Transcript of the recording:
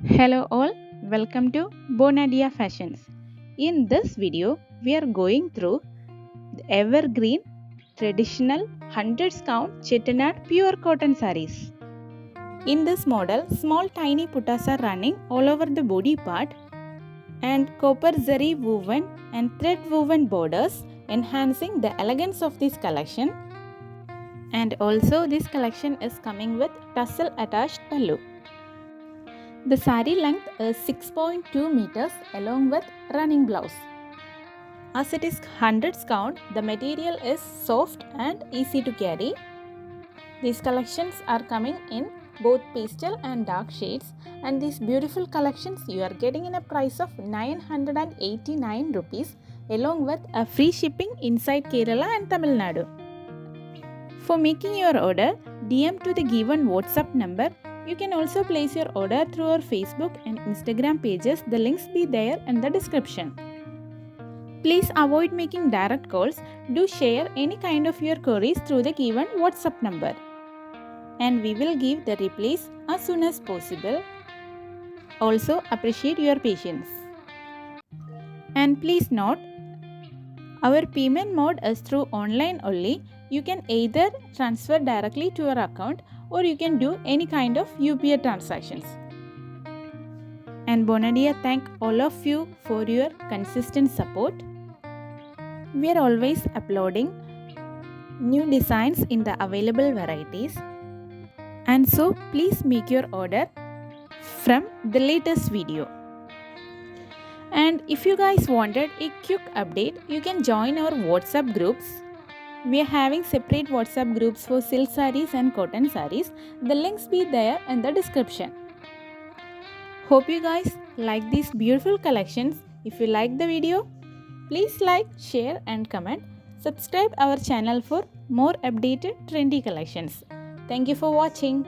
Hello all, welcome to bonadeafashions. In this video, we are going through the evergreen traditional hundreds count chettinad pure cotton sarees. In this model, small tiny puttas are running all over the body part and copper zari woven and thread woven borders enhancing the elegance of this collection. And also this collection is coming with tussal attached pallu. The saree length is 6.2 meters along with running blouse. As it is hundreds count, the material is soft and easy to carry. These collections are coming in both pastel and dark shades, and these beautiful collections you are getting in a price of 989 rupees along with a free shipping inside Kerala and Tamil Nadu. For making your order, DM to the given WhatsApp number. You can also place your order through our Facebook and Instagram pages. The links be there in the description. Please avoid making direct calls. Do share any kind of your queries through the given WhatsApp number. And we will give the replies as soon as possible. Also appreciate your patience. And please note, our payment mode is through online only. You can either transfer directly to your account or you can do any kind of UPI transactions. And bonadea thank all of you for your consistent support. We are always uploading new designs in the available varieties. And so please make your order from the latest video. And if you guys wanted a quick update, you can join our WhatsApp groups. We are having separate WhatsApp groups for silk sarees and cotton sarees. The links be there in the description. Hope you guys like these beautiful collections. If you like the video, please like, share and comment. Subscribe our channel for more updated trendy collections. Thank you for watching.